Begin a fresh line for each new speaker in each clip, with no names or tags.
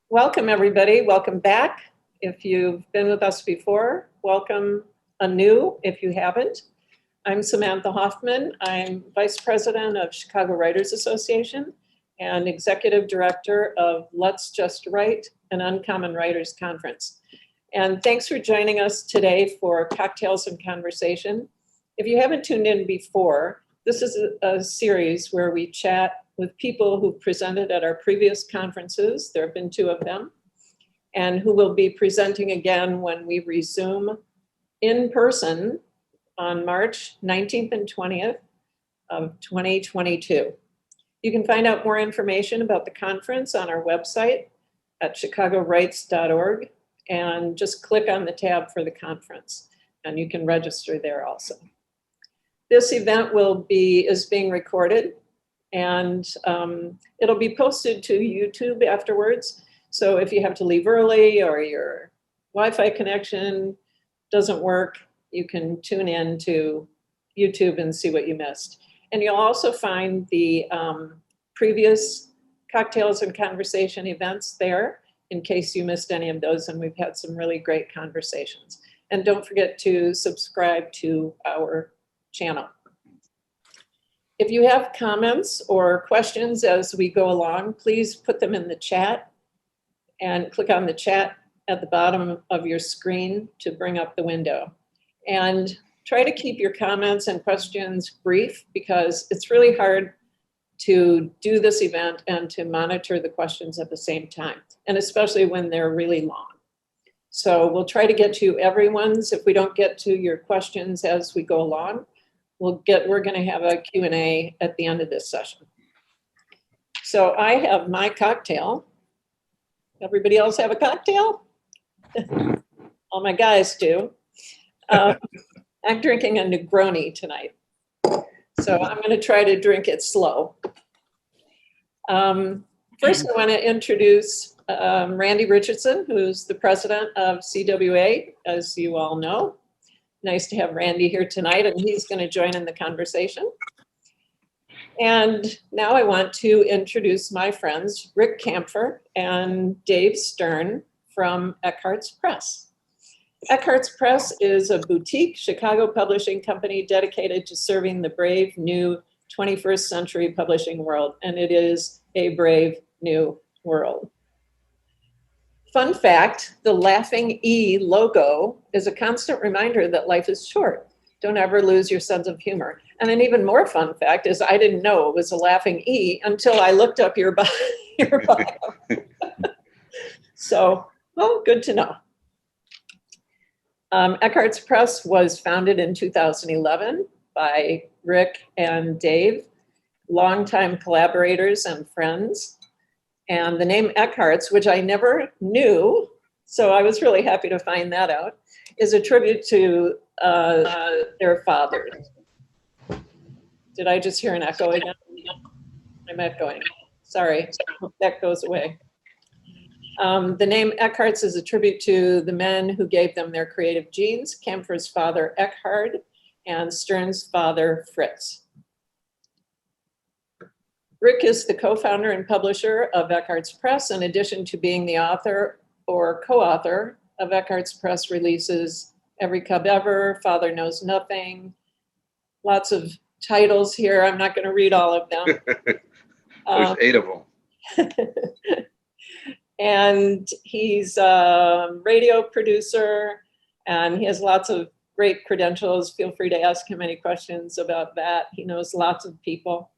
Welcome, everybody. Welcome back. If you've been with us before, welcome anew if you haven't. I'm Samantha Hoffman. I'm Vice President of Chicago Writers Association and Executive Director of Let's Just Write, an Uncommon Writers Conference. And thanks for joining us today for Cocktails and Conversation. If you haven't tuned in before, this is a series where we chat with people who presented at our previous conferences. There have been 2 of them, and who will be presenting again when we resume in person on March 19th and 20th of 2022. You can find out more information about the conference on our website at chicagowrites.org, and just click on the tab for the conference, and you can register there also. This event is being recorded, and it'll be posted to YouTube afterwards. So if you have to leave early or your Wi-Fi connection doesn't work, you can tune in to YouTube and see what you missed. And you'll also find the previous Cocktails and Conversation events there in case you missed any of those, and we've had some really great conversations. And don't forget to subscribe to our channel. If you have comments or questions as we go along, please put them in the chat and click on the chat at the bottom of your screen to bring up the window. And try to keep your comments and questions brief, because it's really hard to do this event and to monitor the questions at the same time, and especially when they're really long. So we'll try to get to everyone's. If we don't get to your questions as we go along, we're going to have a Q&A at the end of this session. So I have my cocktail. Everybody else have a cocktail? All my guys do. I'm drinking a Negroni tonight, so I'm going to try to drink it slow. First, I want to introduce Randy Richardson, who's the president of CWA, as you all know. Nice to have Randy here tonight, and he's going to join in the conversation. And now I want to introduce my friends, Rick Kaempfer and Dave Stern from Eckhartz Press. Eckhartz Press is a boutique Chicago publishing company dedicated to serving the brave new 21st century publishing world, and it is a brave new world. Fun fact, the laughing E logo is a constant reminder that life is short. Don't ever lose your sense of humor. And an even more fun fact is I didn't know it was a laughing E until I looked up your bio. So, well, good to know. Eckhartz Press was founded in 2011 by Rick and Dave, longtime collaborators and friends. And the name Eckhartz, which I never knew, so I was really happy to find that out, is a tribute to their fathers. Did I just hear an echo again? I'm echoing. Sorry, hope that goes away. The name Eckhartz is a tribute to the men who gave them their creative genes, Kaempfer's father, Eckhard, and Stern's father, Fritz. Rick is the co-founder and publisher of Eckhartz Press. In addition to being the author or co-author of Eckhartz Press releases Every Cub Ever, Father Knows Nothing, lots of titles here. I'm not going to read all of them.
There's 8 of them.
And he's a radio producer, and he has lots of great credentials. Feel free to ask him any questions about that. He knows lots of people.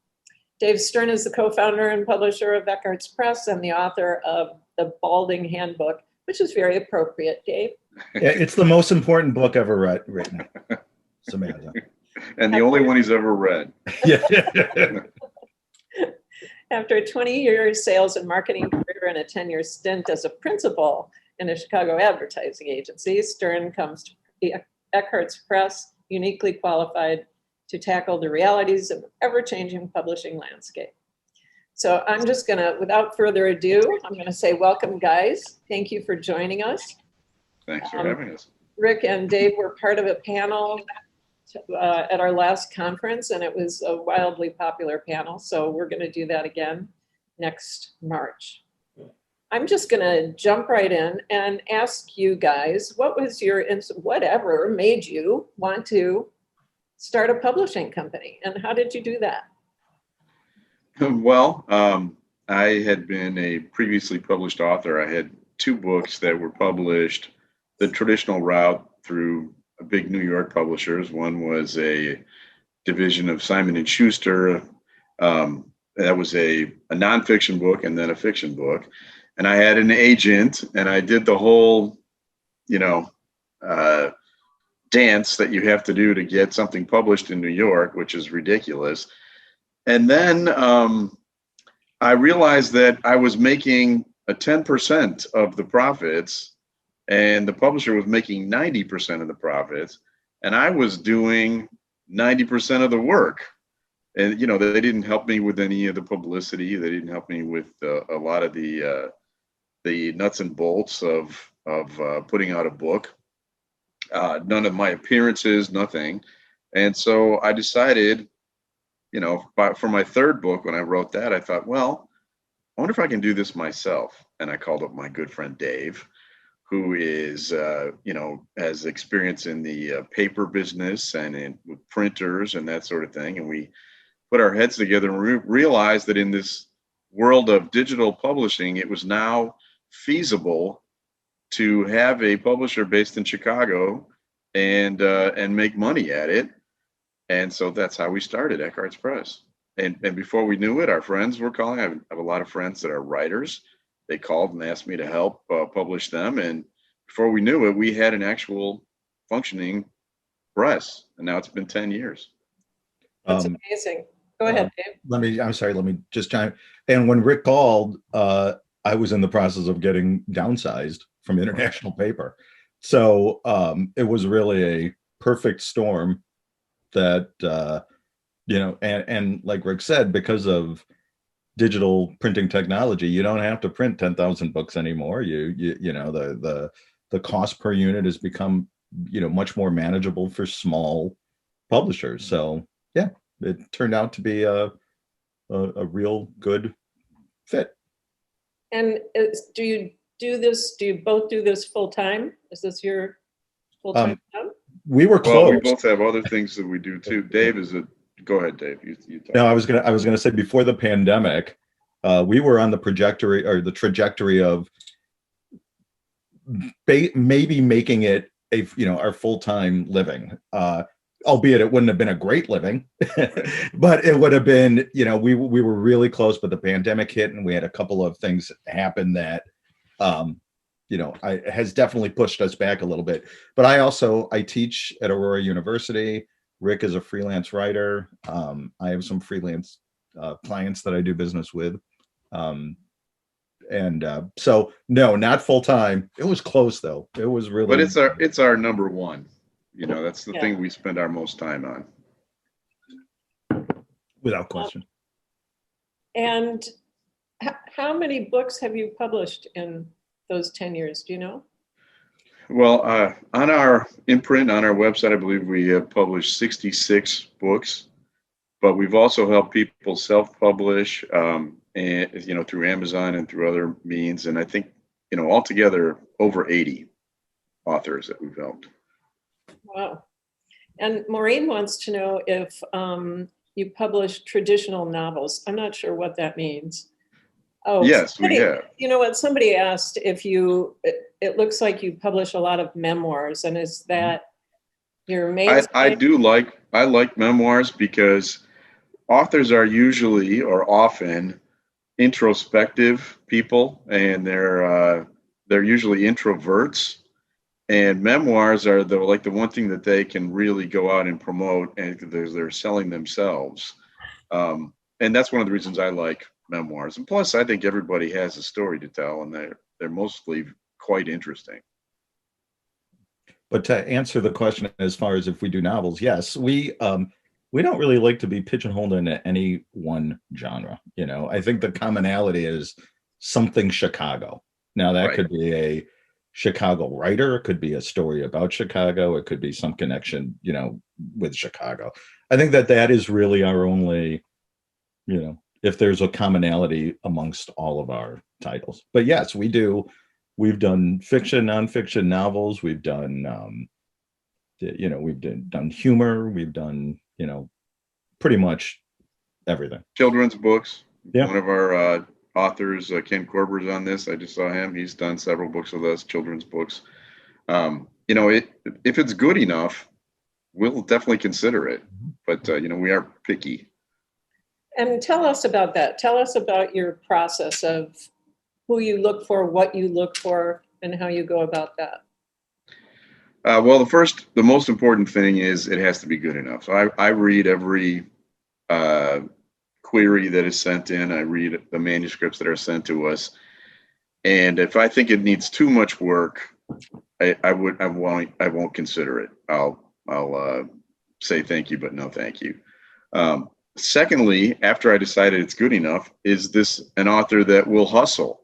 Dave Stern is the co-founder and publisher of Eckhartz Press and the author of The Balding Handbook, which is very appropriate, Dave.
Yeah, it's the most important book ever written, Samantha.
And the only one he's ever read.
Yeah.
After a 20-year sales and marketing career and a 10-year stint as a principal in a Chicago advertising agency, Stern comes to Eckhartz Press uniquely qualified to tackle the realities of the ever-changing publishing landscape. So I'm just gonna, without further ado, I'm gonna say welcome, guys. Thank you for joining us.
Thanks for having us.
Rick and Dave were part of a panel at our last conference, and it was a wildly popular panel. So we're gonna do that again next March. I'm just going to jump right in and ask you guys, what was your, whatever made you want to start a publishing company, and how did you do that?
Well, I had been a previously published author. I had 2 books that were published the traditional route through big New York publishers. One was a division of Simon and Schuster. That was a nonfiction book and then a fiction book. And I had an agent, and I did the whole, dance that you have to do to get something published in New York, which is ridiculous. And then I realized that I was making a 10% of the profits, and the publisher was making 90% of the profits, and I was doing 90% of the work. And they didn't help me with any of the publicity. They didn't help me with a lot of the nuts and bolts of putting out a book. None of my appearances, nothing. And so I decided, for my 3rd book, when I wrote that, I thought, well, I wonder if I can do this myself. And I called up my good friend Dave, who is, has experience in the paper business and with printers and that sort of thing. And we put our heads together and realized that in this world of digital publishing, it was now feasible to have a publisher based in Chicago and make money at it. And so that's how we started Eckhartz Press. And before we knew it, our friends were calling. I have a lot of friends that are writers. They called and asked me to help publish them. And before we knew it, we had an actual functioning press. And now it's been 10 years.
That's amazing. Go ahead, Dave.
Let me just chime. And when Rick called, I was in the process of getting downsized from International Paper. So it was really a perfect storm that, and like Rick said, because of digital printing technology, you don't have to print 10,000 books anymore. The cost per unit has become, much more manageable for small publishers. So yeah, it turned out to be a real good fit.
And do you both do this full time? Is this your full time job?
We were close.
Well, we both have other things that we do too. Dave go ahead, Dave. You talk.
No, I was gonna say before the pandemic, we were on the trajectory of maybe making it our full-time living. Albeit it wouldn't have been a great living, but it would have been, we were really close, but the pandemic hit and we had a couple of things happen that, has definitely pushed us back a little bit. But I teach at Aurora University. Rick is a freelance writer. I have some freelance clients that I do business with. So no, not full-time. It was close though. It was really,
but it's our number one. That's the thing we spend our most time on.
Without question.
And how many books have you published in those 10 years? Do you know?
Well, on our imprint, on our website, I believe we have published 66 books, but we've also helped people self-publish, and through Amazon and through other means. And I think, altogether over 80 authors that we've helped.
Wow. And Maureen wants to know if you publish traditional novels. I'm not sure what that means. Oh,
yes, we have.
You know what? Somebody asked if it looks like you publish a lot of memoirs, and is that your main?
I like memoirs because authors are usually or often introspective people, and they're usually introverts. And memoirs are the one thing that they can really go out and promote, and they're selling themselves. And that's one of the reasons I like memoirs. And plus, I think everybody has a story to tell, and they're mostly quite interesting.
But to answer the question, as far as if we do novels, yes, we don't really like to be pigeonholed into any one genre. I think the commonality is something Chicago. Now that could be a Chicago writer, it could be a story about Chicago, it could be some connection, with Chicago. I think that is really our only, if there's a commonality amongst all of our titles. But yes, we do. We've done fiction, nonfiction novels. We've done, we've done humor. We've done, pretty much everything.
Children's books.
Yeah.
One of our authors, Ken Korber's on this. I just saw him. He's done several books with us, children's books. If it's good enough, we'll definitely consider it. But, we are picky.
And tell us about that. Tell us about your process of who you look for, what you look for, and how you go about that.
Well, the most important thing is it has to be good enough. So I read every query that is sent in. I read the manuscripts that are sent to us. And if I think it needs too much work, I won't consider it. I'll say thank you, but no thank you. Secondly, after I decided it's good enough, is this an author that will hustle?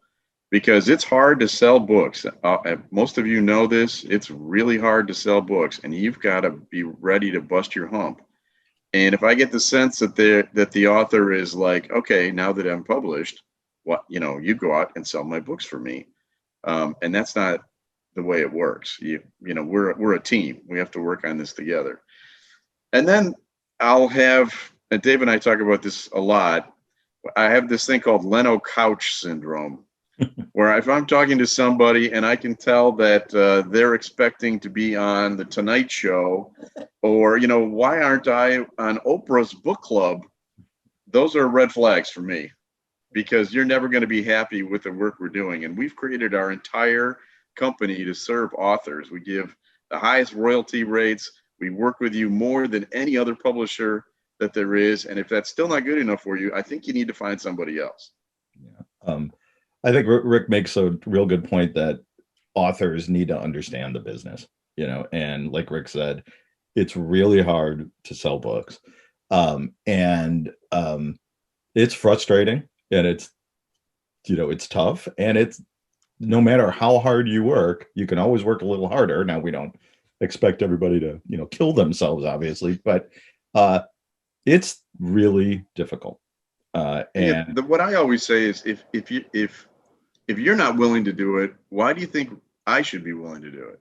Because it's hard to sell books. Most of you know this. It's really hard to sell books, and you've got to be ready to bust your hump. And if I get the sense that the author is like, okay, now that I'm published, you go out and sell my books for me, and that's not the way it works. We're a team. We have to work on this together. And then I'll have, and Dave and I talk about this a lot, I have this thing called Leno couch syndrome, where if I'm talking to somebody and I can tell that they're expecting to be on the Tonight Show, or, why aren't I on Oprah's book club? Those are red flags for me, because you're never going to be happy with the work we're doing. And we've created our entire company to serve authors. We give the highest royalty rates. We work with you more than any other publisher that there is. And if that's still not good enough for you, I think you need to find somebody else.
Yeah. I think Rick makes a real good point that authors need to understand the business, and like Rick said, it's really hard to sell books. And it's frustrating, and it's tough, and it's, no matter how hard you work, you can always work a little harder. Now, we don't expect everybody to, kill themselves, obviously, but it's really difficult.
What I always say is, if you're not willing to do it, why do you think I should be willing to do it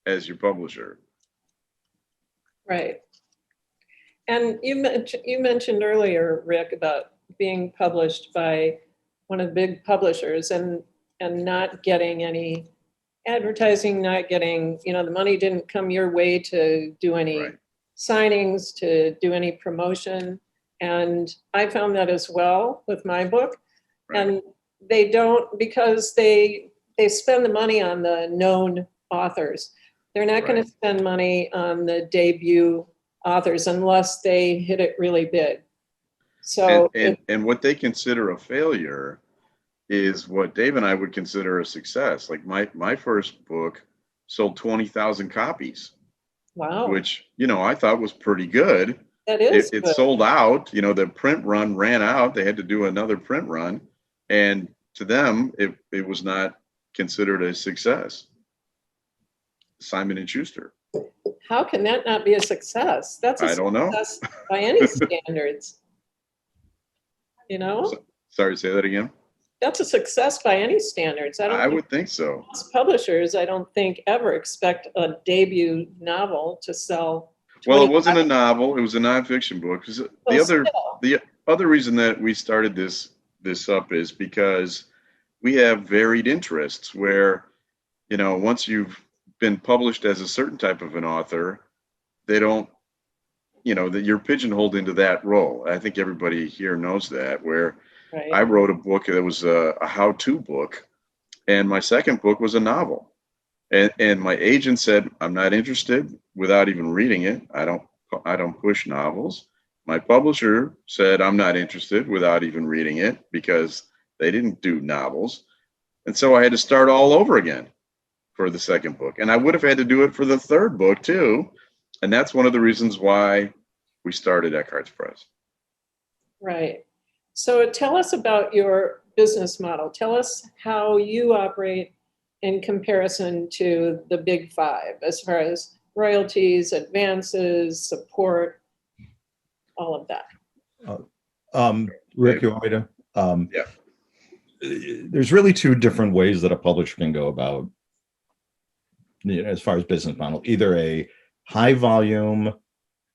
as your publisher?
Right. And you mentioned earlier, Rick, about being published by one of the big publishers and not getting any advertising, not getting, the money didn't come your way to do any signings, to do any promotion. And I found that as well with my book. Right. And they don't, because they spend the money on the known authors. They're not going to spend money on the debut authors unless they hit it really big. So
and what they consider a failure is what Dave and I would consider a success. Like my first book sold 20,000 copies.
Wow.
Which, I thought was pretty good.
That is
it sold out. The print run ran out. They had to do another print run. And to them, it was not considered a success. Simon & Schuster.
How can that not be a success? That's a success by any standards.
Sorry, say that again.
That's a success by any standards.
I would think so.
Most publishers, I don't think, ever expect a debut novel to sell.
Well, it wasn't a novel; it was a nonfiction book. The other reason that we started this up is because we have varied interests. Where, once you've been published as a certain type of an author, they don't, that you're pigeonholed into that role. I think everybody here knows that. Where I wrote a book that was a how-to book, and my second book was a novel. And my agent said, I'm not interested without even reading it. I don't push novels. My publisher said, I'm not interested without even reading it, because they didn't do novels. And so I had to start all over again for the second book. And I would have had to do it for the third book too. And that's one of the reasons why we started Eckhartz Press.
Right. So tell us about your business model. Tell us how you operate in comparison to the big five, as far as royalties, advances, support, all of that.
Rick, you want me to?
Yeah.
There's really two different ways that a publisher can go about, as far as business model. Either a high volume,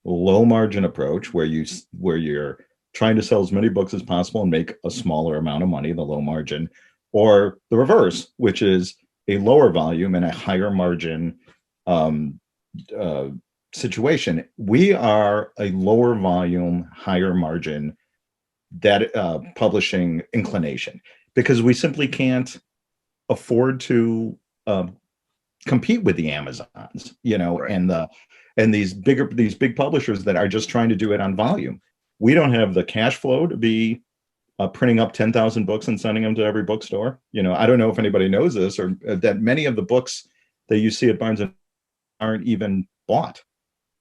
low margin approach where you're trying to sell as many books as possible and make a smaller amount of money, the low margin, or the reverse, which is a lower volume and a higher margin situation. We are a lower volume, higher margin that publishing inclination, because we simply can't afford to compete with the Amazons,
Right.
and these big publishers that are just trying to do it on volume. We don't have the cash flow to be printing up 10,000 books and sending them to every bookstore. I don't know if anybody knows this, or that many of the books that you see at Barnes and aren't even bought.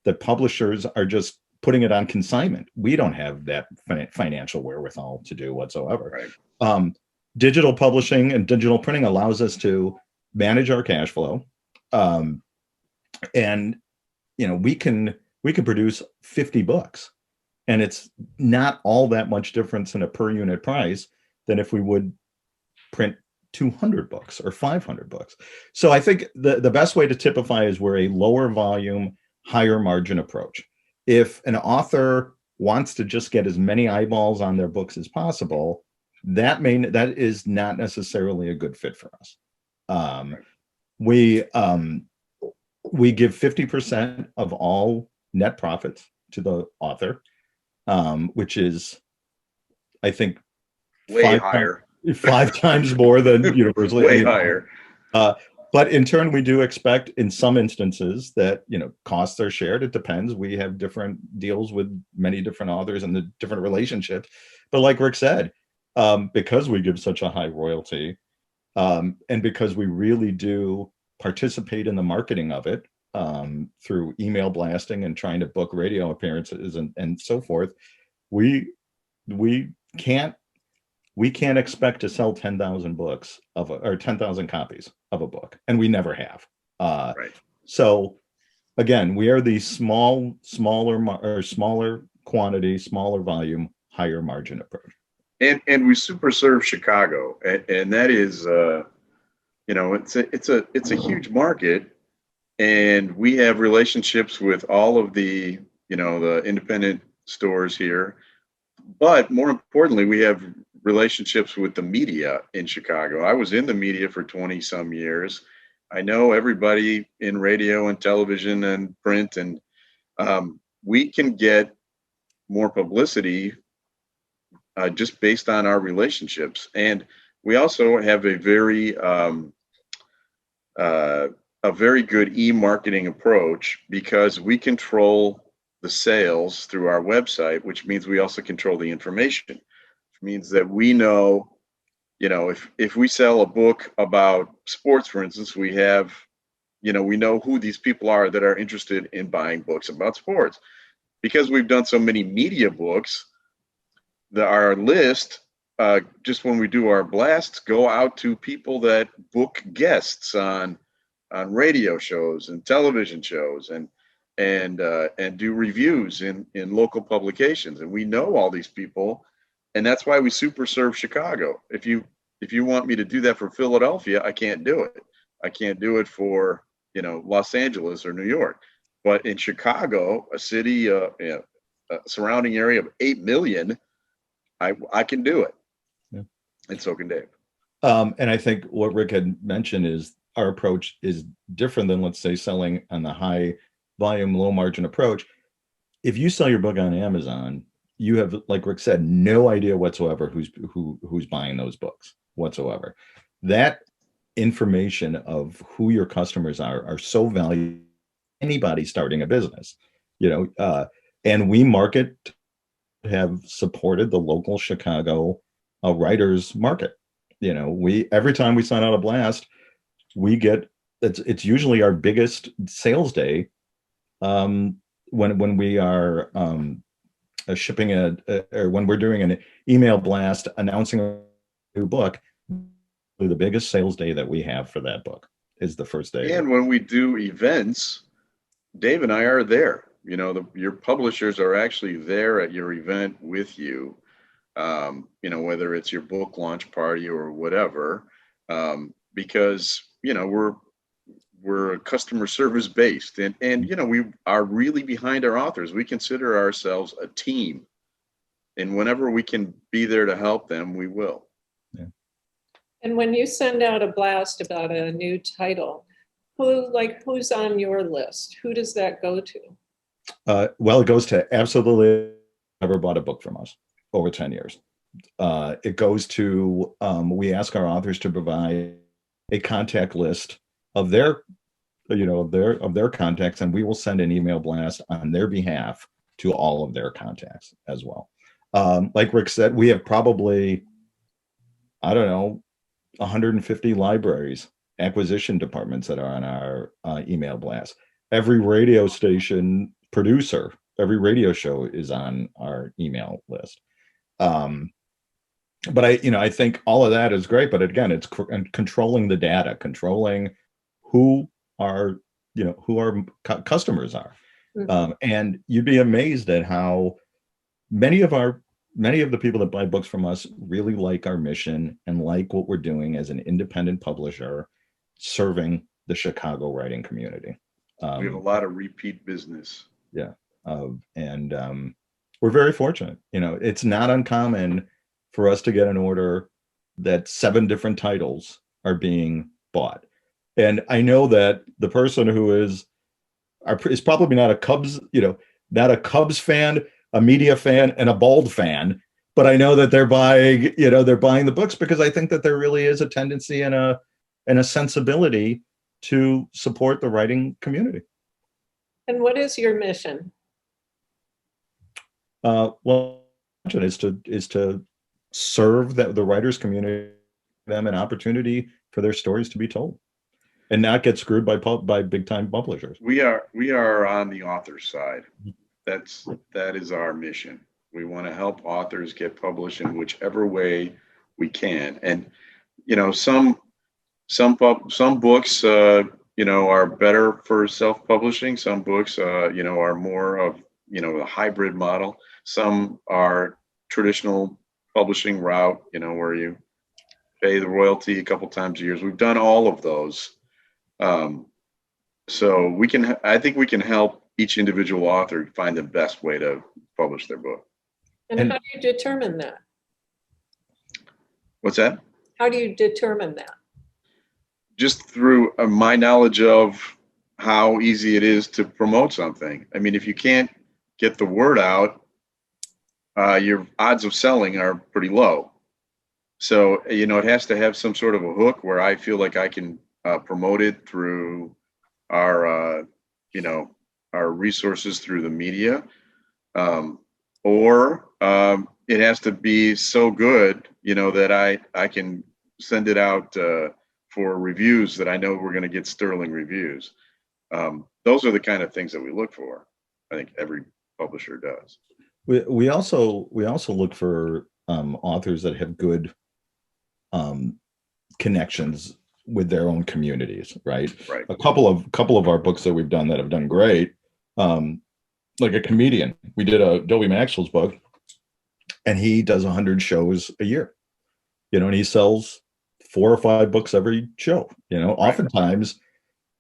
The publishers are just putting it on consignment. We don't have that financial wherewithal to do whatsoever.
Right.
Digital publishing and digital printing allows us to manage our cash flow, and we can produce 50 books, and it's not all that much difference in a per unit price than if we would print 200 books or 500 books. So I think the best way to typify is we're a lower volume, higher margin approach. If an author wants to just get as many eyeballs on their books as possible, that is not necessarily a good fit for us. We give 50% of all net profits to the author, which is, I think,
Way higher.
5 times more than universally.
Way higher.
But in turn, we do expect in some instances that, costs are shared. It depends. We have different deals with many different authors and the different relationships. But like Rick said, because we give such a high royalty, and because we really do participate in the marketing of it through email blasting and trying to book radio appearances and so forth, we can't expect to sell 10,000 books or 10,000 copies of a book, and we never have.
Right.
So again, we are the smaller quantity, smaller volume, higher margin approach.
And we super serve Chicago, and that is, it's a huge market, and we have relationships with all of the independent stores here, but more importantly, we have relationships with the media in Chicago. I was in the media for 20 some years. I know everybody in radio and television and print, and we can get more publicity just based on our relationships. And we also have a very good e-marketing approach, because we control the sales through our website, which means we also control the information. Which means that we know, if we sell a book about sports, for instance, we know who these people are that are interested in buying books about sports. Because we've done so many media books, our list, just when we do our blasts, go out to people that book guests on radio shows and television shows and do reviews in local publications. And we know all these people, and that's why we super serve Chicago. If you want me to do that for Philadelphia, I can't do it. I can't do it for Los Angeles or New York. But in Chicago, a city, a surrounding area of 8 million, I can do it.
Yeah.
And so can Dave.
And I think what Rick had mentioned is our approach is different than, let's say, selling on the high volume, low margin approach. If you sell your book on Amazon, you have, like Rick said, no idea whatsoever who's buying those books whatsoever. That information of who your customers are so valuable to anybody starting a business, and we have supported the local Chicago writers market. Every time we sign out a blast, we get, it's usually our biggest sales day when we are shipping or when we're doing an email blast announcing a new book. The biggest sales day that we have for that book is the first day.
And when we do events, Dave and I are there. Your publishers are actually there at your event with you. whether it's your book launch party or whatever, because, we're customer service based, and we are really behind our authors. We consider ourselves a team, and whenever we can be there to help them, we will.
Yeah.
And when you send out a blast about a new title, who's on your list? Who does that go to?
Well, it goes to absolutely never bought a book from us over 10 years. It goes to, we ask our authors to provide a contact list of their contacts, and we will send an email blast on their behalf to all of their contacts as well. Like Rick said, we have probably, 150 libraries, acquisition departments that are on our email blast. Every radio station producer, every radio show is on our email list. But I think all of that is great, but again, it's controlling the data, controlling who our customers are.
Mhm.
And you'd be amazed at how many of the people that buy books from us really like our mission and like what we're doing as an independent publisher serving the Chicago writing community.
We have a lot of repeat business.
Yeah. And we're very fortunate. It's not uncommon for us to get an order that 7 different titles are being bought. And I know that the person who is probably not a Cubs fan, a media fan, and a Bald fan, but I know that they're buying the books because I think that there really is a tendency and a sensibility to support the writing community.
And what is your mission?
Well, is to serve the writers community, them an opportunity for their stories to be told, and not get screwed by big time publishers.
We are on the author side. That is our mission. We want to help authors get published in whichever way we can. And some books are better for self-publishing. Some books are more of a hybrid model. Some are traditional publishing route, where you pay the royalty a couple times a year. We've done all of those. So I think we can help each individual author find the best way to publish their book.
And how do you determine that?
What's that?
How do you determine that?
Just through my knowledge of how easy it is to promote something. I mean, if you can't get the word out, your odds of selling are pretty low. So, it has to have some sort of a hook where I feel like I can promote it through our resources through the media, or it has to be so good, that I can send it out for reviews that I know we're going to get sterling reviews. Those are the kind of things that we look for. I think every publisher does.
We also look for authors that have good connections with their own communities, right?
Right.
A couple of our books that we've done that have done great, like a comedian. We did a Dobie Maxwell's book, and he does 100 shows a year, and he sells 4 or 5 books every show.
Right.
Oftentimes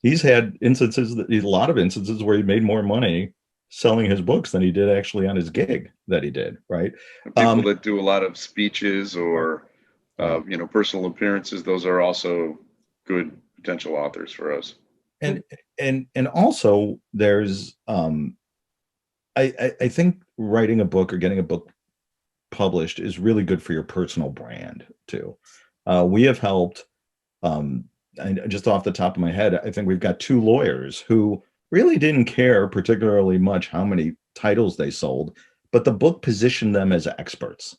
he's had a lot of instances where he made more money selling his books than he did actually on his gig that he did, right?
People that do a lot of speeches or personal appearances, those are also good potential authors for us.
And also there's I think writing a book or getting a book published is really good for your personal brand too. We have helped, and just off the top of my head, I think we've got 2 lawyers who really didn't care particularly much how many titles they sold, but the book positioned them as experts,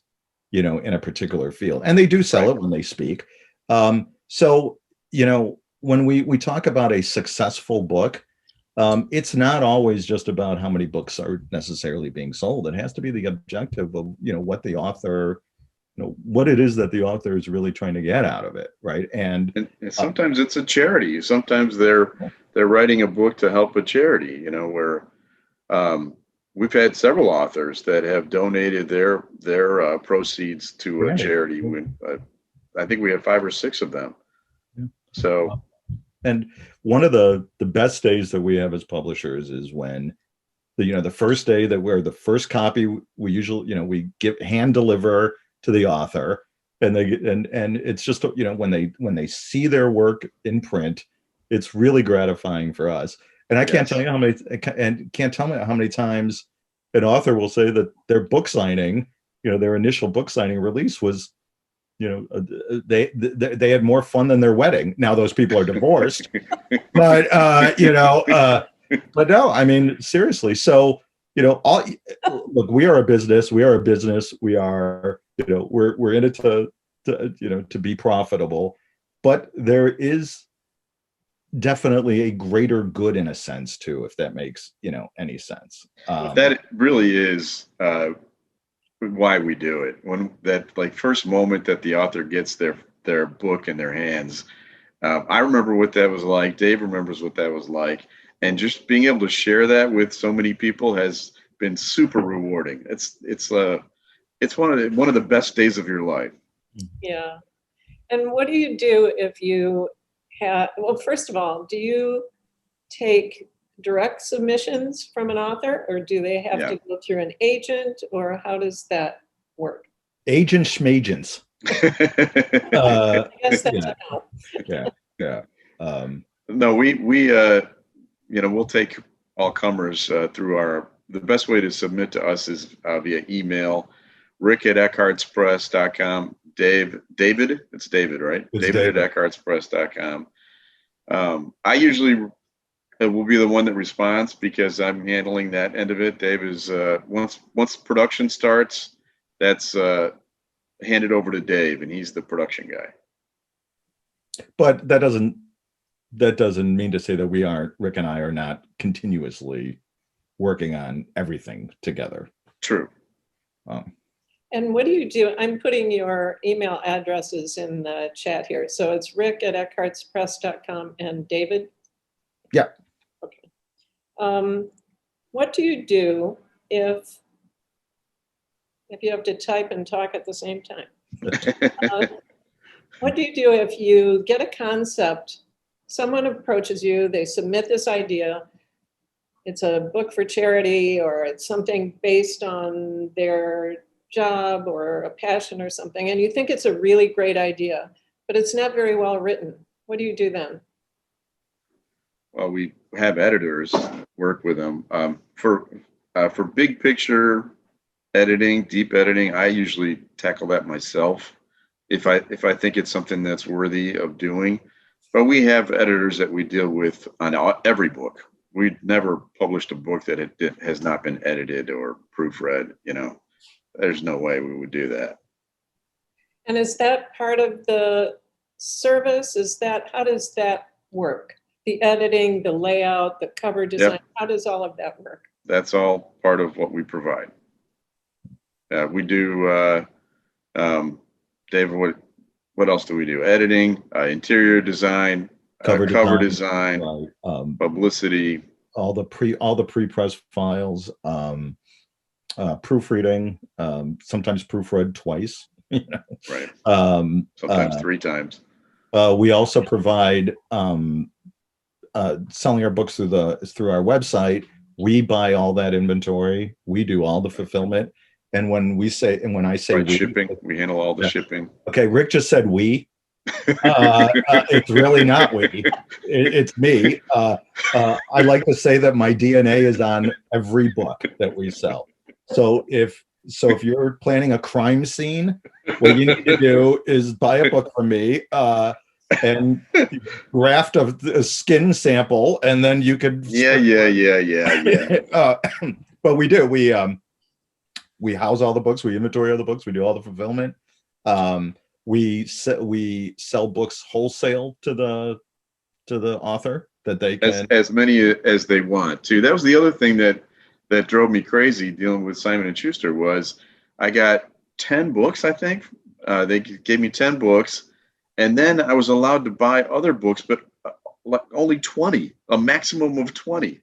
in a particular field. And they do sell it when they speak. So, when we talk about a successful book, it's not always just about how many books are necessarily being sold. It has to be the objective of, what the author, what it is that the author is really trying to get out of it, right? And
sometimes it's a charity. Sometimes they're writing a book to help a charity, where we've had several authors that have donated their proceeds to a
Right.
charity. I think we have 5 or 6 of them.
Yeah.
So,
and one of the best days that we have as publishers is when the first day that we're the first copy, we usually, we hand deliver to the author, and they and it's just, when they see their work in print, it's really gratifying for us. And I can't tell you how many times an author will say that their book signing, their initial book signing release was, they had more fun than their wedding. Now those people are divorced, but but no, I mean, seriously. So, look, we are a business. We are, we're in it to be profitable, but there is definitely a greater good in a sense too, if that makes, any sense.
That really is why we do it. When that first moment that the author gets their book in their hands, I remember what that was like. Dave remembers what that was like. And just being able to share that with so many people has been super rewarding. It's one of the best days of your life.
Yeah. And what do you do if you have, well, first of all, do you take direct submissions from an author, or do they have to go through an agent, or how does that work?
Agent schmagents.
I guess that's a help.
Yeah.
No, we we'll take all comers through the best way to submit to us is via email, rick@eckhartzpress.com, David, it's David, right?
It's
David at eckhartzpress.com. I usually will be the one that responds because I'm handling that end of it. Dave is, once production starts, that's handed over to Dave, and he's the production guy.
But that doesn't mean to say that Rick and I are not continuously working on everything together.
True.
And what do you do? I'm putting your email addresses in the chat here. So it's rick@eckhartzpress.com and David?
Yeah.
Okay. What do you do if you have to type and talk at the same time? What do you do if you get a concept, someone approaches you, they submit this idea, it's a book for charity, or it's something based on their job or a passion or something, and you think it's a really great idea, but it's not very well written. What do you do then?
Well, we have editors work with them. For big picture editing, deep editing, I usually tackle that myself if I think it's something that's worthy of doing. But we have editors that we deal with on every book. We've never published a book that it has not been edited or proofread. There's no way we would do that.
And is that part of the service? How does that work? The editing, the layout, the cover design, How does all of that work?
That's all part of what we provide. We do, David, what else do we do? Editing, interior design, cover design, right. Publicity.
All the pre-press files, proofreading, sometimes proofread twice.
Right. Sometimes 3 times.
We also provide selling our books through our website. We buy all that inventory. We do all the fulfillment. And when I say
shipping, we handle all the shipping.
Okay, Rick just said we. It's really not we. It's me. I like to say that my DNA is on every book that we sell. So if you're planning a crime scene, what you need to do is buy a book from me and graft a skin sample, and then you could.
Yeah.
But we do. We house all the books. We inventory all the books. We do all the fulfillment. We sell books wholesale to the author that they can
as many as they want to. That was the other thing that drove me crazy dealing with Simon & Schuster was I got 10 books, I think. They gave me 10 books, and then I was allowed to buy other books, but only 20, a maximum of 20.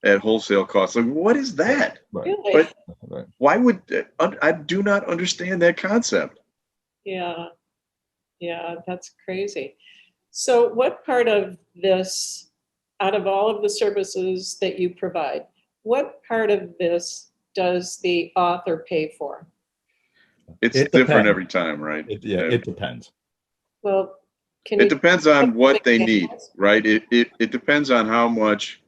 at wholesale costs. Like, what is that?
Right.
Really?
But
Right.
why would I do not understand that concept?
Yeah, yeah, that's crazy. So what part of this, out of all of the services that you provide, what part of this does the author pay for?
It's
It
different
depends.
every time, right?
It depends.
Well, can
It
you
depends
give
on
some
what they need,
examples?
right? It depends on how much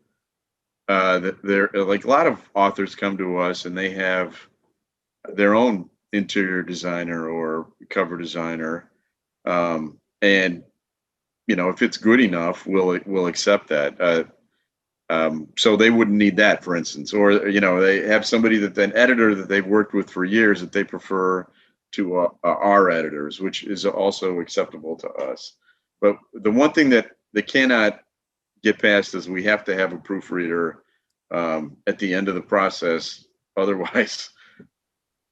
they're like. A lot of authors come to us and they have their own interior designer or cover designer, and if it's good enough, we'll accept that. So they wouldn't need that, for instance, or they have somebody an editor that they've worked with for years that they prefer to our editors, which is also acceptable to us. But the one thing that they cannot get past is we have to have a proofreader at the end of the process. Otherwise,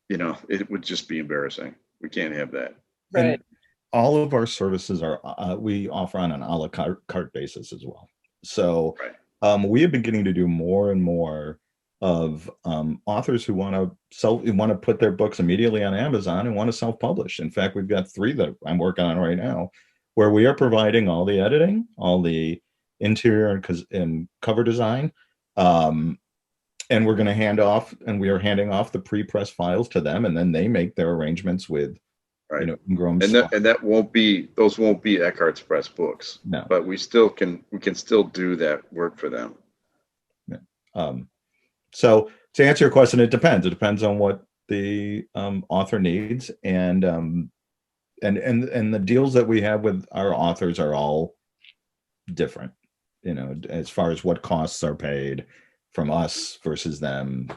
it would just be embarrassing. We can't have that.
Right,
And all of our services are we offer on an a la carte basis as well. So
Right.
we have been getting to do more and more of authors who want to put their books immediately on Amazon and want to self-publish. In fact, we've got 3 that I'm working on right now, where we are providing all the editing, all the interior and cover design, and we're going to we are handing off the pre-press files to them, and then they make their arrangements with,
Right.
Ingram.
And those won't be Eckhartz Press books.
No.
But we can still do that work for them.
So to answer your question, it depends. It depends on what the author needs, and the deals that we have with our authors are all different, as far as what costs are paid from us versus them.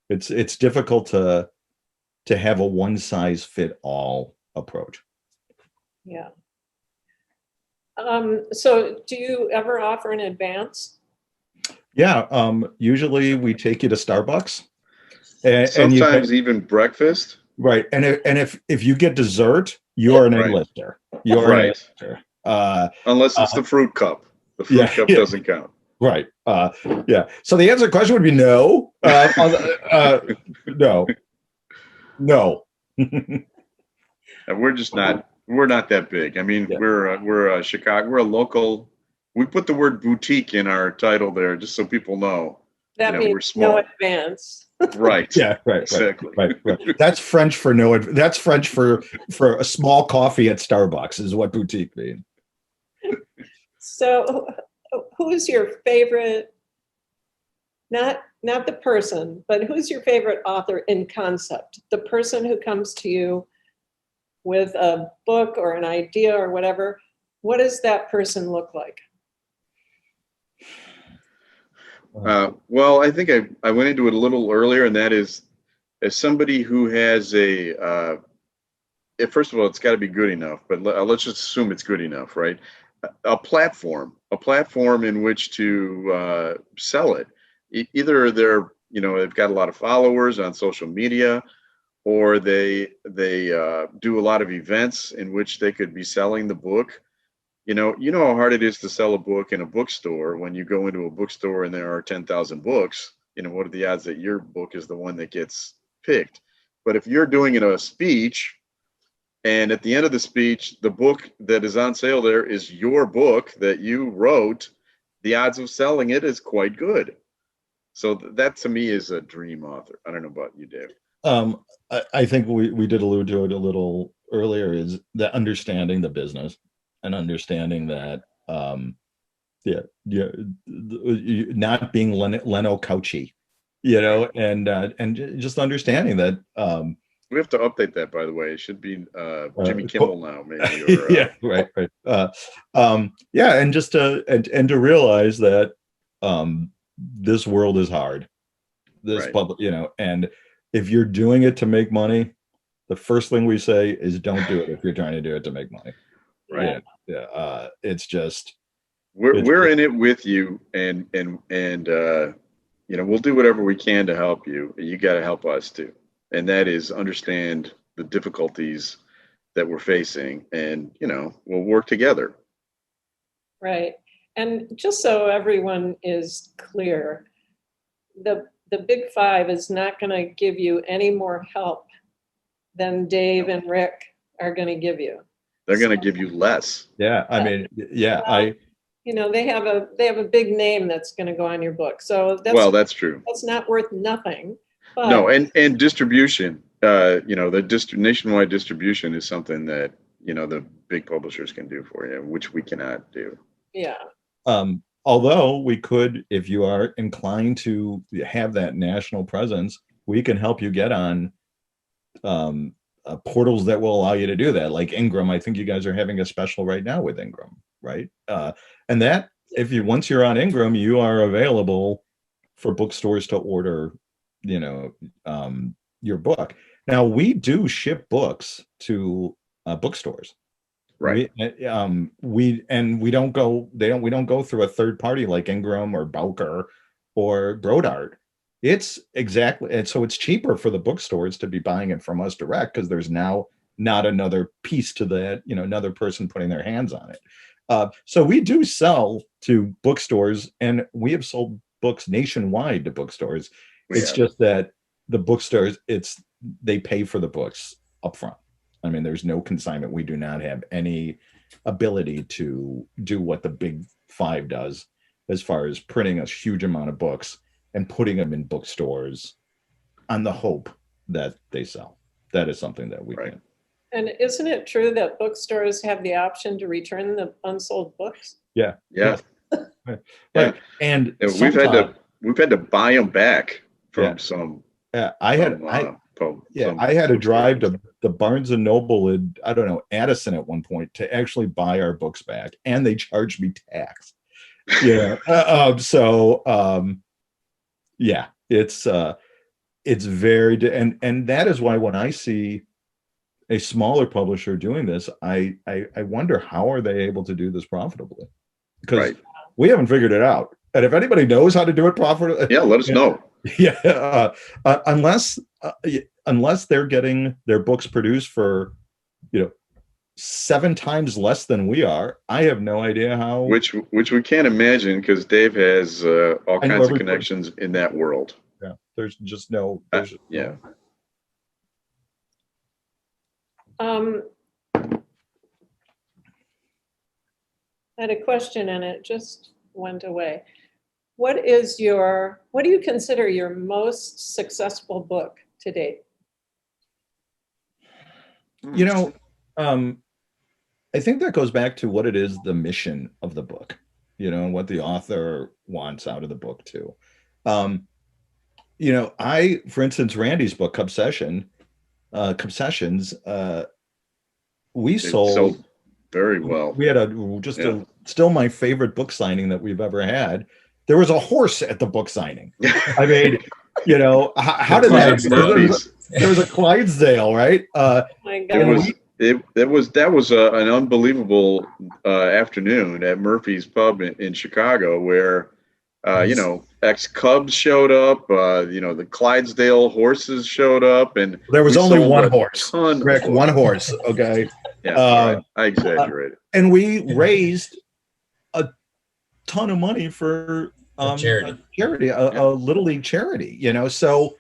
It's difficult to have a one size fit all approach.
yeah. So do you ever offer an advance?
Yeah. Usually we take you to Starbucks.
Sometimes even breakfast.
Right. And if you get dessert, you're an
Right.
A-lister. You're an A-lister.
Unless it's the fruit cup. The fruit cup doesn't count.
Right. Yeah. So the answer to the question would be no. No.
And we're not that big. I mean, we're Chicago. We're a local. We put the word boutique in our title there just so people know.
That means
we're small.
no advance.
Right.
Yeah. Right.
Exactly.
Right. That's French for no. That's French for a small coffee at Starbucks is what boutique means.
So, who's your favorite? Not the person, but who's your favorite author in concept? The person who comes to you with a book or an idea or whatever. What does that person look like?
Well, I think I went into it a little earlier, and that is, as somebody who has first of all, it's got to be good enough, but let's just assume it's good enough, right? A platform in which to sell it. Either they've got a lot of followers on social media, or they do a lot of events in which they could be selling the book. You know how hard it is to sell a book in a bookstore when you go into a bookstore and there are 10,000 books. What are the odds that your book is the one that gets picked? But if you're doing a speech, and at the end of the speech, the book that is on sale there is your book that you wrote, the odds of selling it is quite good. So that to me is a dream author. I don't know about you, Dave.
I think we did allude to it a little earlier, is the understanding the business and understanding that, not being Leno Couchy, and just understanding that.
We have to update that, by the way. It should be Jimmy Kimmel now, maybe. Or,
yeah, right. And just to realize that this world is hard. This public, and if you're doing it to make money, the first thing we say is don't do it if you're trying to do it to make money.
Right.
Yeah. It's just
we're in it with you, and we'll do whatever we can to help you. You got to help us too, and that is understand the difficulties that we're facing, and we'll work together.
Right. And just so everyone is clear, the Big Five is not going to give you any more help than Dave and Rick are going to give you.
They're going to give you less.
Yeah, I mean, yeah,
you know, they have a big name that's going to go on your book. So
that's true.
That's not worth nothing. But
no, and distribution, you know, the nationwide distribution is something that, you know, the big publishers can do for you, which we cannot do.
Yeah.
Although we could, if you are inclined to have that national presence, we can help you get on portals that will allow you to do that. Like Ingram, I think you guys are having a special right now with Ingram, right? And that, once you're on Ingram, you are available for bookstores to order, you know, your book. Now we do ship books to bookstores.
Right.
We don't go through a third party like Ingram or Bowker or Brodart. It's exactly, and so it's cheaper for the bookstores to be buying it from us direct because there's now not another piece to that, you know, another person putting their hands on it. So we do sell to bookstores, and we have sold books nationwide to bookstores. It's just that the bookstores, they pay for the books up front. I mean, there's no consignment. We do not have any ability to do what the Big Five does as far as printing a huge amount of books and putting them in bookstores on the hope that they sell. That is something that we can.
And isn't it true that bookstores have the option to return the unsold books?
Yeah.
Right. And
we've had to buy them back from some.
Yeah, I had to drive to the Barnes and Noble in, I don't know, Addison at one point to actually buy our books back, and they charged me tax. Yeah. Yeah, it's very, and that is why when I see a smaller publisher doing this, I wonder how are they able to do this profitably, because we haven't figured it out. And if anybody knows how to do it profitably,
let us know.
Yeah, unless they're getting their books produced for, 7 times less than we are, I have no idea how.
Which we can't imagine, because Dave has all kinds of connections in that world.
Yeah, there's just no.
Yeah.
I had a question and it just went away. What do you consider your most successful book to date?
I think that goes back to what it is, the mission of the book, what the author wants out of the book too. For instance, Randy's book, Obsessions, we sold
very well.
We had still my favorite book signing that we've ever had. There was a horse at the book signing. I mean, how did that? There was a Clydesdale, right?
Oh my God.
That was an unbelievable afternoon at Murphy's Pub in Chicago, where ex-Cubs showed up, the Clydesdale horses showed up, and
there was only one horse. Rick, one horse. Okay.
Yeah, I exaggerated.
And we raised a ton of money for charity, a Little League charity. So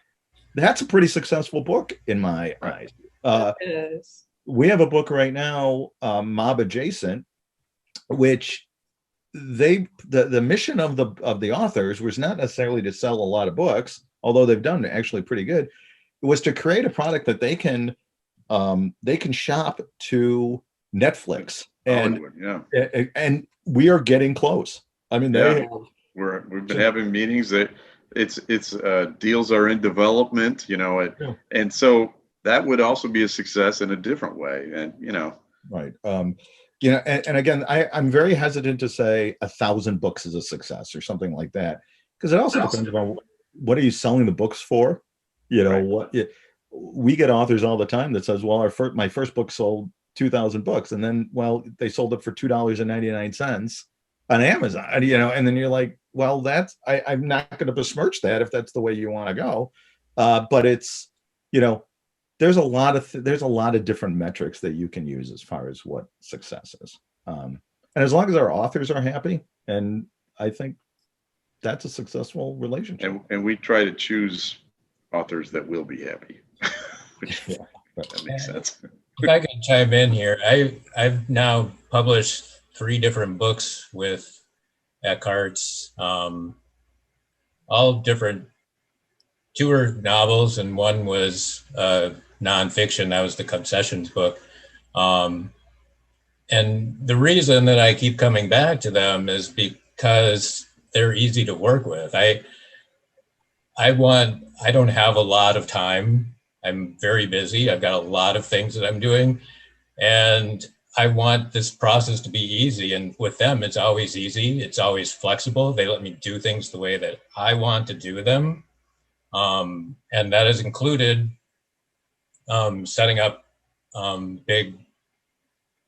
that's a pretty successful book in my eyes.
It is.
We have a book right now, Mob Adjacent, which the mission of the authors was not necessarily to sell a lot of books, although they've done actually pretty good. It was to create a product that they can shop to Netflix, and we are getting close. I mean,
we've been having meetings that it's deals are in development, and so that would also be a success in a different way, and
right. And again, I'm very hesitant to say 1,000 books is a success or something like that, because it also depends on what are you selling the books for. We get authors all the time that says, well, my first book sold 2,000 books, and then they sold it for $2.99 on Amazon, and then you're like, well, I'm not going to besmirch that if that's the way you want to go, but it's there's a lot of different metrics that you can use as far as what success is. And as long as our authors are happy, and I think that's a successful relationship.
And we try to choose authors that will be happy.
Yeah.
That makes sense.
If I could chime in here, I've now published 3 different books with Eckhartz, all different. 2 were novels and 1 was nonfiction. That was the Concessions book. And the reason that I keep coming back to them is because they're easy to work with. I don't have a lot of time. I'm very busy. I've got a lot of things that I'm doing, and I want this process to be easy. And with them, it's always easy. It's always flexible. They let me do things the way that I want to do them. And that has included setting up big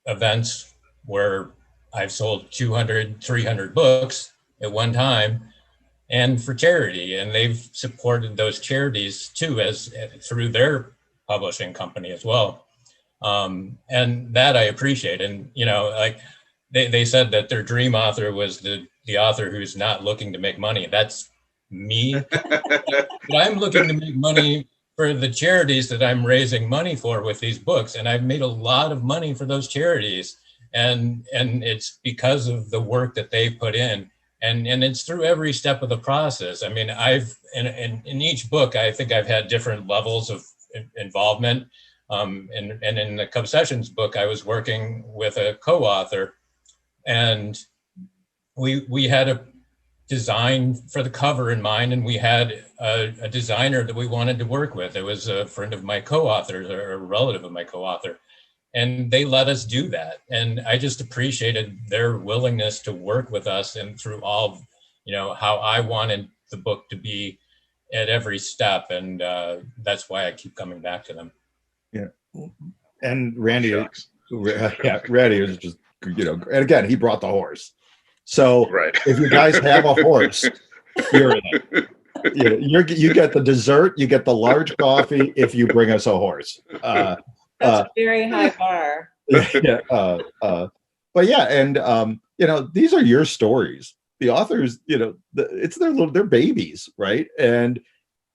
events where I've sold 200, 300 books at one time, and for charity. And they've supported those charities too, as through their publishing company as well. And that I appreciate. And, you know, like they said that their dream author was the author who's not looking to make money. That's me. But I'm looking to make money for the charities that I'm raising money for with these books. And I've made a lot of money for those charities. And it's because of the work that they put in. And it's through every step of the process. I mean, in each book, I think I've had different levels of involvement. And in the Concessions book, I was working with a co-author, and we had a design for the cover in mind, and we had a designer that we wanted to work with. It was a friend of my co-author, or a relative of my co-author, and they let us do that. And I just appreciated their willingness to work with us, and through all, you know, how I wanted the book to be at every step. And that's why I keep coming back to them.
Yeah. And Randy,
Shucks.
Randy was just, you know, and again, he brought the horse. So
Right.
if you guys have a horse, you're in it. You get the dessert, you get the large coffee if you bring us a horse.
That's a very high bar.
But yeah, and you know, these are your stories. The authors, you know, it's their babies, right? And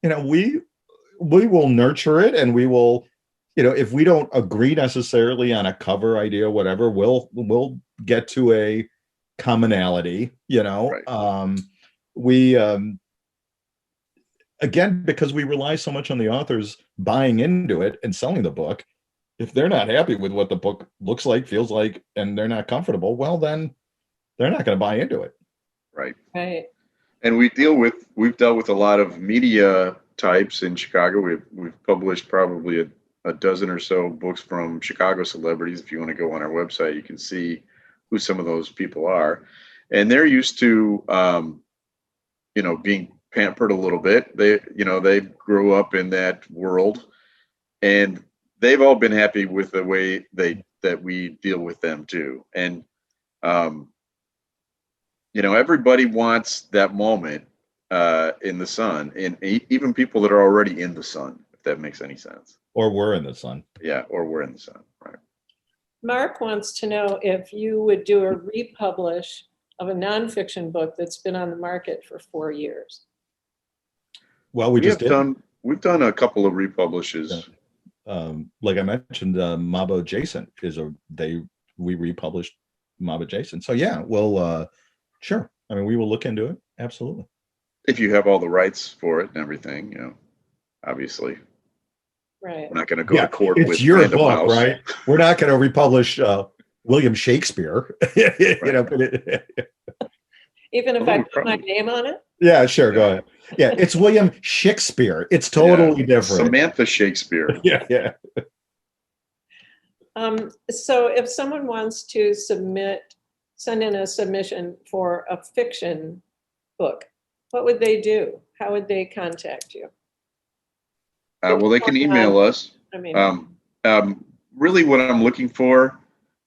you know, we will nurture it, and we will, you know, if we don't agree necessarily on a cover idea, whatever, we'll get to a commonality, you know.
Right.
We again, because we rely so much on the authors buying into it and selling the book. If they're not happy with what the book looks like, feels like, and they're not comfortable, well, then they're not going to buy into it.
Right.
Right.
And we've dealt with a lot of media types in Chicago. We've published probably a dozen or so books from Chicago celebrities. If you want to go on our website, you can see who some of those people are. And they're used to, you know, being pampered a little bit. They grew up in that world, and they've all been happy with the way that we deal with them too. And, you know, everybody wants that moment in the sun, and even people that are already in the sun, if that makes any sense.
Or we're in the sun.
Yeah, or we're in the sun, right?
Mark wants to know if you would do a republish of a nonfiction book that's been on the market for 4 years.
Well, we just did.
We've done a couple of republishes.
Yeah. Like I mentioned, Mob Adjacent we republished Mob Adjacent. So yeah, we'll sure. I mean, we will look into it. Absolutely.
If you have all the rights for it and everything, you know, obviously.
Right.
We're not going to go to court
it's
with
your
Random
book,
House.
right? We're not going to republish William Shakespeare. You know,
Even if I put my name on it?
Yeah, sure. Go ahead. Yeah, it's William Shakespeare. It's totally different.
Samantha Shakespeare.
Yeah.
So if someone wants to send in a submission for a fiction book, what would they do? How would they contact you?
Well, they can email us.
I mean,
Really what I'm looking for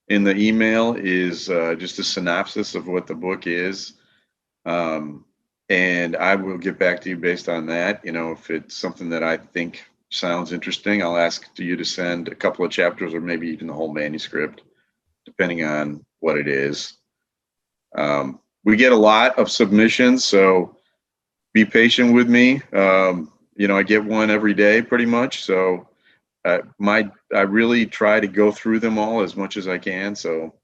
in the email is just a synopsis of what the book is. And I will get back to you based on that. You know, if it's something that I think sounds interesting, I'll ask you to send a couple of chapters or maybe even the whole manuscript, depending on what it is. We get a lot of submissions, so be patient with me. I get one every day pretty much. So I really try to go through them all as much as I can. So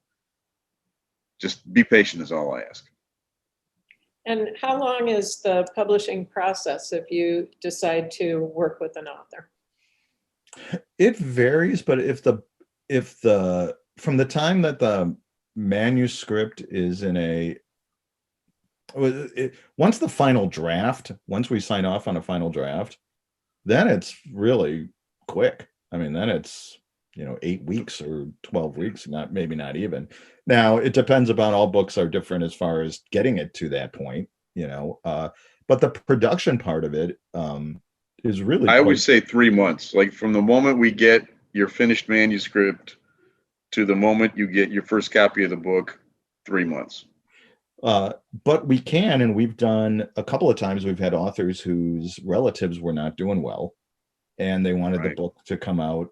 just be patient is all I ask.
And how long is the publishing process if you decide to work with an author?
It varies, but if the from the time that the manuscript is once the final draft, once we sign off on a final draft, then it's really quick. I mean, then it's 8 weeks or 12 weeks, maybe not even. Now it depends upon, all books are different as far as getting it to that point, but the production part of it is really,
I always say 3 months, like from the moment we get your finished manuscript to the moment you get your first copy of the book, 3 months.
But we can, and we've done a couple of times, we've had authors whose relatives were not doing well, and they wanted the book to come out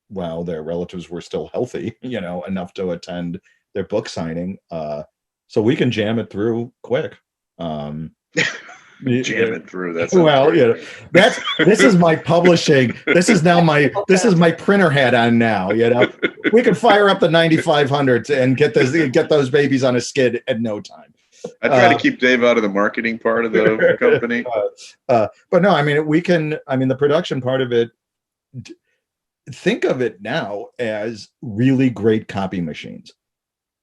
while their relatives were still healthy, enough to attend their book signing. So we can jam it through quick.
Jam it through. That's
this is my publishing. This is my printer hat on now. We can fire up the 9500s and get those babies on a skid at no time.
I try to keep Dave out of the marketing part of the company.
But no, I mean, the production part of it, think of it now as really great copy machines.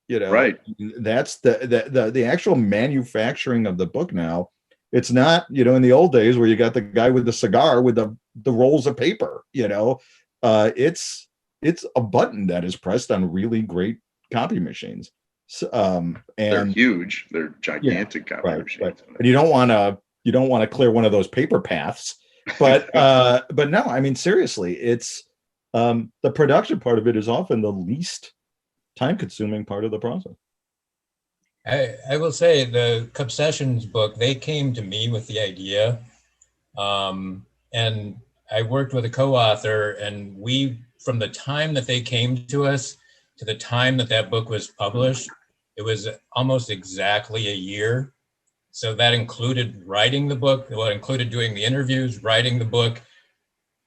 Right.
That's the actual manufacturing of the book now. It's not, in the old days where you got the guy with the cigar with the rolls of paper, it's a button that is pressed on really great copy machines. And
they're huge. They're gigantic copy machines.
Right. And you don't want to clear one of those paper paths, but no, I mean, seriously, it's the production part of it is often the least time consuming part of the process.
I will say the Concessions book, they came to me with the idea. And I worked with a co-author, and from the time that they came to us to the time that book was published, it was almost exactly a year. So that included writing the book, it included doing the interviews, writing the book,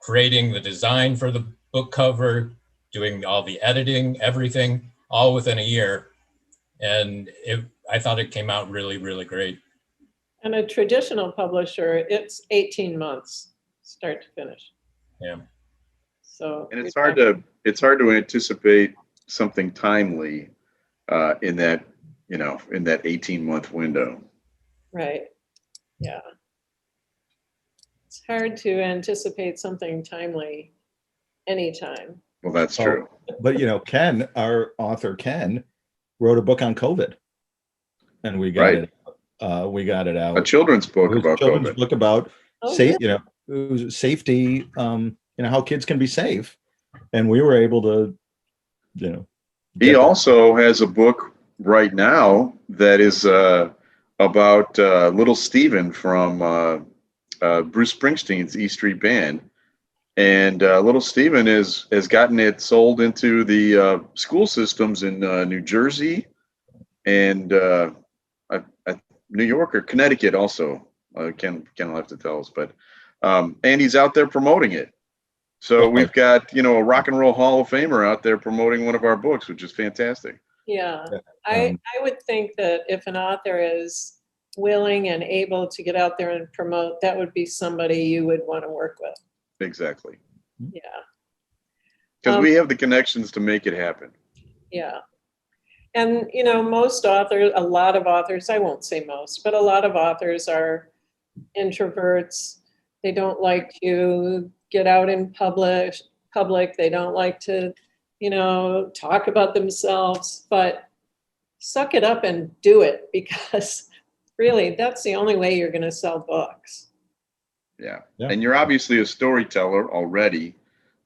creating the design for the book cover, doing all the editing, everything, all within a year. And I thought it came out really, really great.
And a traditional publisher, it's 18 months, start to finish.
Yeah.
So,
and it's hard to anticipate something timely in that 18-month window.
Right. Yeah. It's hard to anticipate something timely anytime.
Well, that's true.
But Ken, our author Ken, wrote a book on COVID, and we got it. We got it out.
A children's book about COVID.
Book about safety. How kids can be safe, and we were able to,
He also has a book right now that is about little Steven from Bruce Springsteen's E Street Band. And little Steven has gotten it sold into the school systems in New Jersey and New York or Connecticut also. Ken will have to tell us, but and he's out there promoting it. So we've got a Rock and Roll Hall of Famer out there promoting one of our books, which is fantastic.
Yeah, I would think that if an author is willing and able to get out there and promote, that would be somebody you would want to work with.
Exactly.
Yeah.
Because we have the connections to make it happen.
Yeah. And, most authors, a lot of authors, I won't say most, but a lot of authors are introverts. They don't like to get out in public. They don't like to, talk about themselves, but suck it up and do it, because really that's the only way you're going to sell books.
Yeah. And you're obviously a storyteller already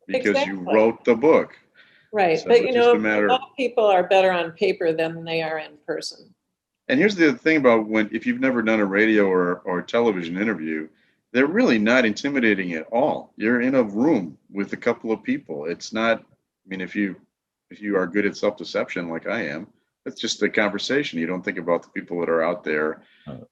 because you wrote the book.
Right.
So
but,
a
lot of people are better on paper than they are in person.
And here's the thing about if you've never done a radio or television interview, they're really not intimidating at all. You're in a room with a couple of people. It's not, if you are good at self-deception like I am, That's just the conversation. You don't think about the people that are out there.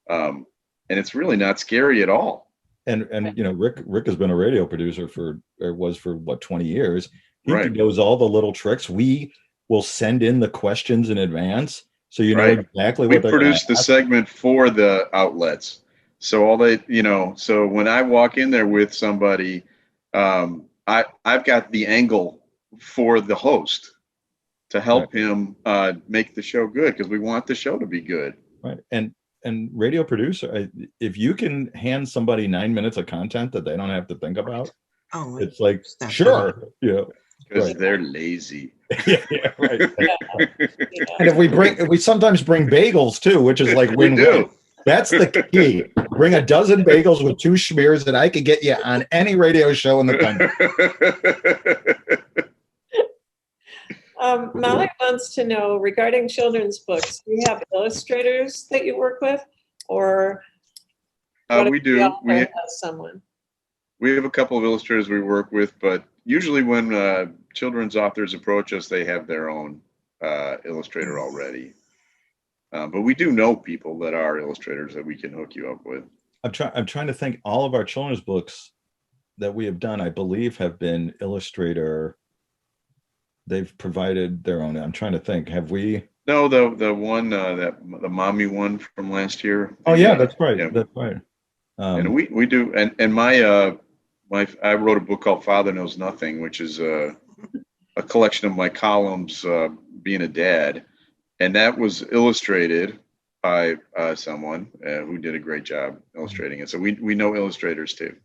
And it's really not scary at all.
And you know, Rick has been a radio producer for what, 20 years. He
Right.
knows all the little tricks. We will send in the questions in advance, so you know
Right.
exactly
We
what they're gonna
produce the
ask.
segment for the outlets. So all they, you know, so when I walk in there with somebody, I've got the angle for the host to help him make the show good, because we want the show to be good.
Right. And radio producer, if you can hand somebody 9 minutes of content that they don't have to think about, it's like, sure, you know,
Because they're lazy.
yeah, right. And if we sometimes bring bagels too, which is like
We
win-win.
do.
That's the key. Bring a dozen bagels with 2 schmears, and I could get you on any radio show in the country.
Molly wants to know, regarding children's books, do you have illustrators that you work with, or what
We
if the
do.
author has someone?
We have a couple of illustrators we work with, but usually when children's authors approach us, they have their own illustrator already. But we do know people that are illustrators that we can hook you up with.
I'm trying to think. All of our children's books that we have done, I believe, have been illustrator. They've provided their own. I'm trying to think. Have we?
No, the one the mommy one from last year.
Oh yeah, that's right.
Yeah.
That's right.
And we do. And my I wrote a book called Father Knows Nothing, which is a collection of my columns being a dad, and that was illustrated by someone who did a great job illustrating it. So we know illustrators too.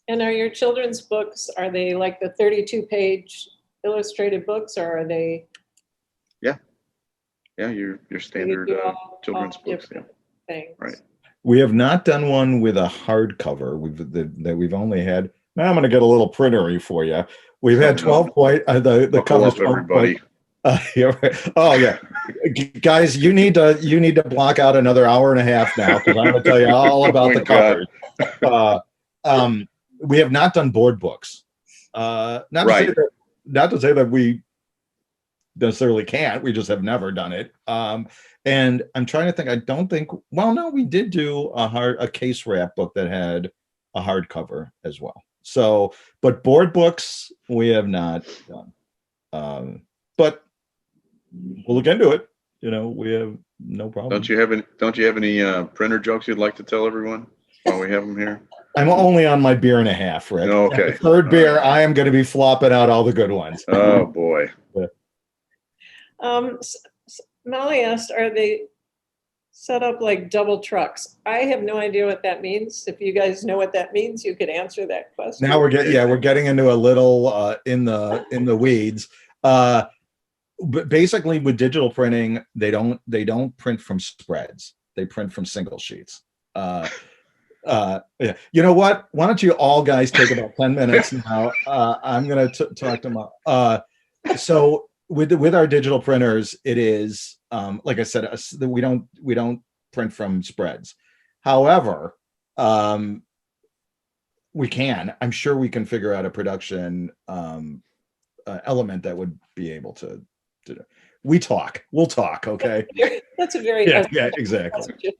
And are your children's books, are they like the 32-page illustrated books, or are they?
Yeah, your standard children's books. Yeah.
Things.
Right.
We have not done one with a hardcover. We've only had. Now I'm going to get a little printery for you. We've had 12 point. The covers.
Everybody.
Yeah, right. Oh yeah, guys, you need to block out another hour and a half now, because I'm going to tell you all about the covers. We have not done board books. Not to say that we necessarily can't. We just have never done it. And I'm trying to think. I don't think. Well, no, we did do a case wrap book that had a hardcover as well. So, but board books we have not done. But we'll look into it. You know, we have no problem.
Don't you have any printer jokes you'd like to tell everyone while we have them here?
I'm only on my beer and a half, Rick.
Okay.
The third beer, I am going to be flopping out all the good ones.
Oh boy.
Molly asked, are they set up like double trucks? I have no idea what that means. If you guys know what that means, you could answer that question.
Now we're getting into a little in the weeds. But basically, with digital printing, they don't print from spreads. They print from single sheets. Yeah. You know what? Why don't you all guys take about 10 minutes now? I'm going to talk to them. So with our digital printers, it is like I said, we don't print from spreads. However, we can. I'm sure we can figure out a production element that would be able to. We'll talk. Okay.
That's a very
yeah, exactly.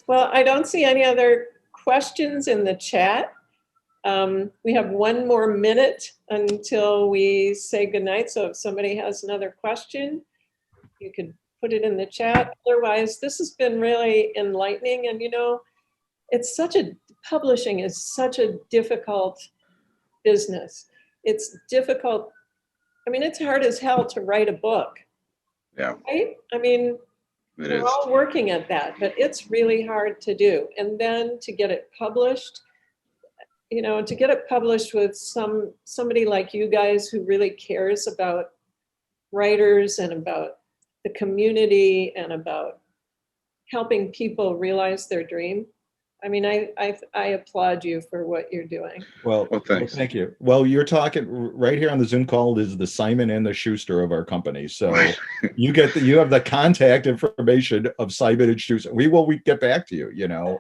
Well, I don't see any other questions in the chat. We have 1 more minute until we say goodnight. So if somebody has another question, you could put it in the chat. Otherwise, this has been really enlightening. And you know, publishing is such a difficult business. It's difficult. I mean, it's hard as hell to write a book.
Yeah.
Right? I mean, we're all working at that, but it's really hard to do. And then to get it published, you know, to get it published with somebody like you guys who really cares about writers and about the community and about helping people realize their dream. I mean, I applaud you for what you're doing.
Well,
thanks.
Thank you. Well, you're talking right here on the Zoom call is the Simon and the Schuster of our company. So you have the contact information of Simon and Schuster. We get back to you, you know.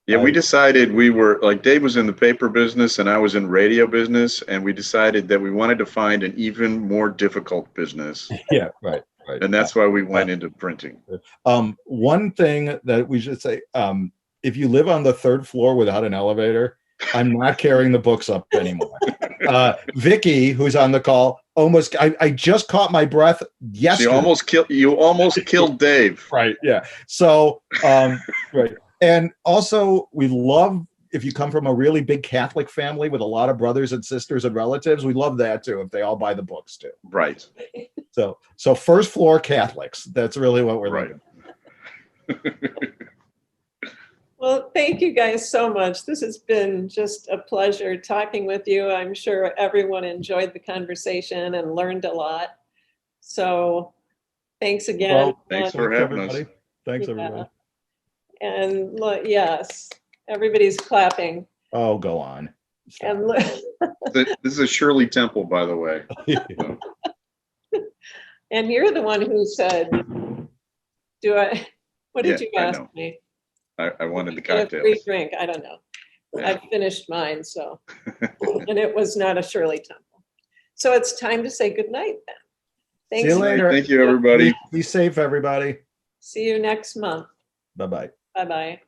Yeah, we decided we were like Dave was in the paper business and I was in radio business, and we decided that we wanted to find an even more difficult business.
Yeah, right.
And that's why we went into printing.
One thing that we should say, if you live on the 3rd floor without an elevator, I'm not carrying the books up anymore. Vicky, who's on the call, I just caught my breath yesterday.
You almost killed Dave.
Right. Yeah. So, right. And also we love, if you come from a really big Catholic family with a lot of brothers and sisters and relatives, we love that too, if they all buy the books too.
Right.
So 1st floor Catholics, that's really what we're
right.
looking for.
Well, thank you guys so much. This has been just a pleasure talking with you. I'm sure everyone enjoyed the conversation and learned a lot. So thanks again.
Well, thanks for having us.
Thanks, everybody.
And look, yes, everybody's clapping.
Oh, go on.
And look,
This is a Shirley Temple, by the way.
and you're the one who said, what did you ask me?
I wanted the
Get a
cocktails.
free drink. I don't know.
Yeah.
I've finished mine, so. And it was not a Shirley Temple. So it's time to say goodnight then. Thanks.
See you later.
Thank you, everybody.
Be safe, everybody.
See you next month.
Bye-bye.
Bye-bye.